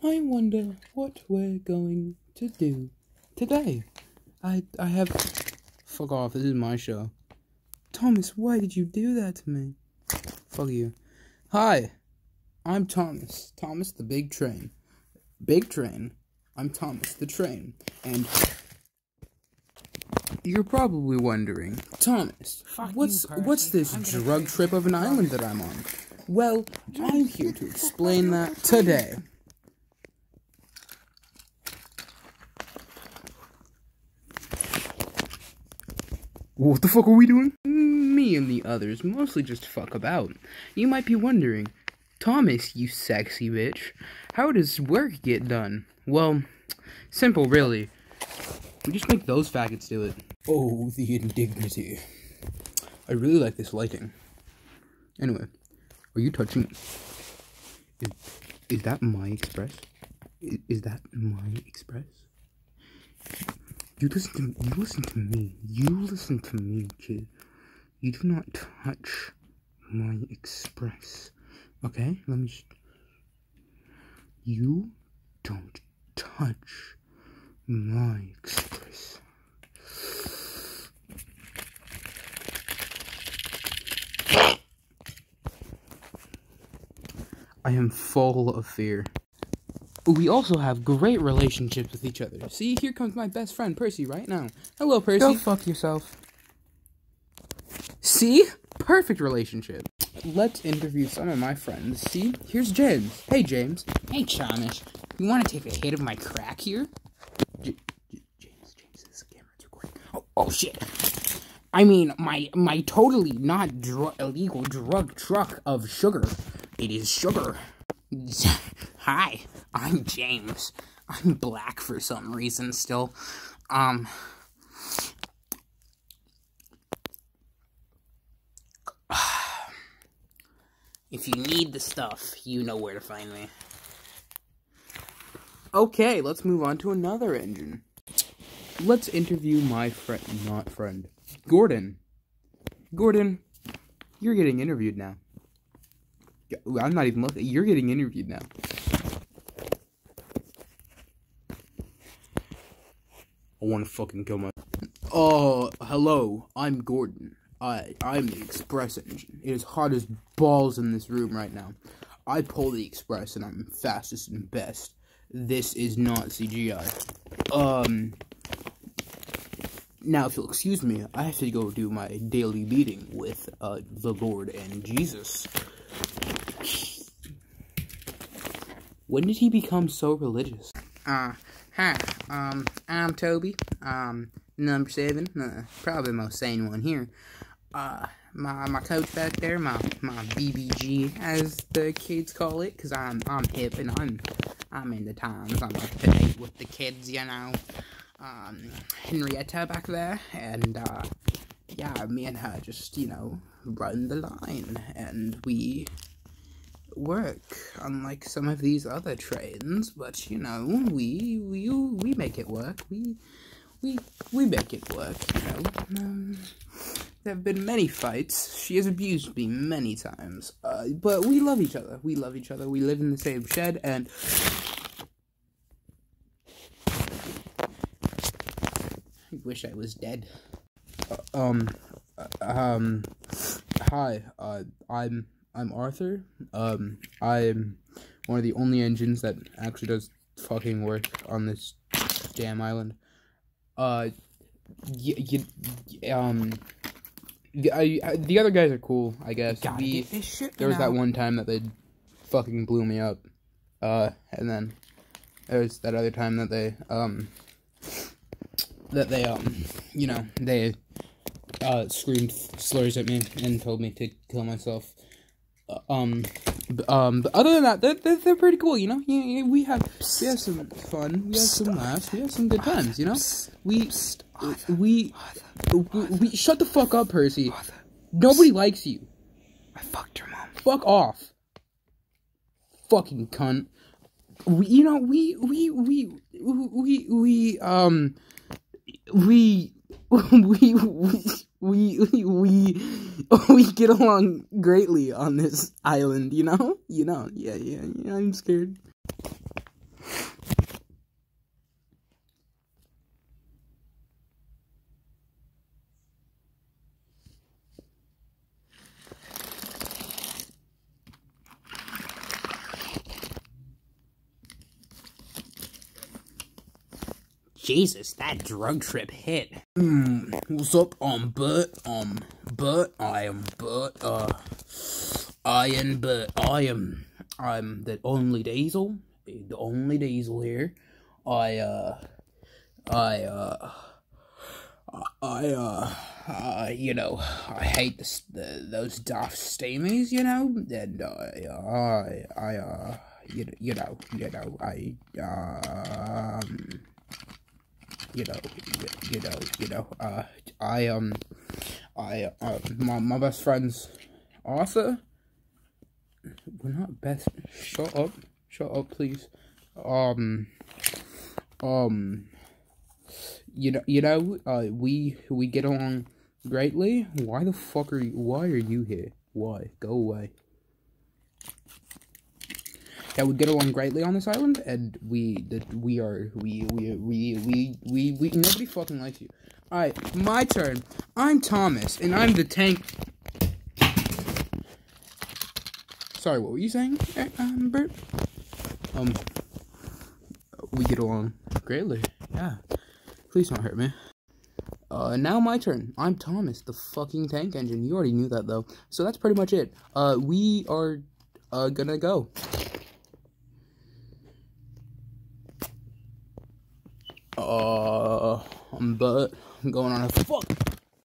I wonder what we're going to do today. I have... Fuck off, this is my show. Thomas, why did you do that to me? Fuck you. Hi, I'm Thomas. Thomas the Big Train. Big Train. I'm Thomas the Train. And... you're probably wondering, Thomas, what's this drug trip of an island that I'm on? Well, I'm here to explain that today. What the fuck are we doing? Me and the others mostly just fuck about. You might be wondering, Thomas, you sexy bitch, how does work get done? Well, simple really. We just make those faggots do it. Oh, the indignity. I really like this lighting. Anyway, are you touching... Is that my express? Is that my express? You listen to me. You listen to me, kid. You do not touch my express. Okay? Let me just... You don't touch my express. I am full of fear. We also have great relationships with each other. See, here comes my best friend, Percy, right now. Hello, Percy. Go fuck yourself. See? Perfect relationship. Let's interview some of my friends. See? Here's James. Hey, James. Hey, Thomas. You want to take a hit of my crack here? James, this camera's recording. Oh, shit. I mean, my totally not illegal drug truck of sugar. It is sugar. Hi, I'm James. I'm black for some reason still. If you need the stuff, you know where to find me. Okay, let's move on to another engine. Let's interview my friend, Gordon. Gordon, you're getting interviewed now. I'm not even looking. You're getting interviewed now. I want to fucking kill my... hello. I'm Gordon. I'm the express engine. It is hot as balls in this room right now. I pull the express and I'm fastest and best. This is not CGI. Now, if you'll excuse me, I have to go do my daily meeting with, the Lord and Jesus. When did he become so religious? Hi, I'm Toby, number 7, probably the most sane one here. My coach back there, my BBG, as the kids call it, cause I'm hip and I'm in the times, I'm up to date with the kids, you know. Henrietta back there, and, yeah, me and her just, you know, run the line, and we work, unlike some of these other trains, but, you know, we make it work, we make it work, you know. There have been many fights, she has abused me many times, but we love each other, we live in the same shed, and... I wish I was dead. Hi, I'm Arthur. I'm one of the only engines that actually does fucking work on this damn island. The other guys are cool, I guess. There was that one time that they fucking blew me up. And then there was that other time that they, you know, they, screamed slurs at me and told me to kill myself. But other than that, they're pretty cool, you know? Yeah, we have some fun, we have some laughs, we have some good times, you know? We shut the fuck up, Percy. Nobody likes you. I fucked your mom. Fuck off. Fucking cunt. We get along greatly on this island, you know? Yeah, I'm scared. Jesus, that drug trip hit. What's up? Bert. I'm the only diesel. The only diesel here. You know, I hate those Duff Steamies, you know, and, my best friend's Arthur. We're not best. Shut up, please. We get along greatly. Why the fuck why are you here? Why? Go away. Yeah, we get along greatly on this island, and nobody fucking likes you. Alright, my turn. I'm Thomas, and I'm the tank. Sorry, what were you saying, Bert? We get along greatly. Yeah. Please don't hurt me. Now my turn. I'm Thomas, the fucking tank engine. You already knew that, though. So that's pretty much it. We are, gonna go. But I'm going on a fuck.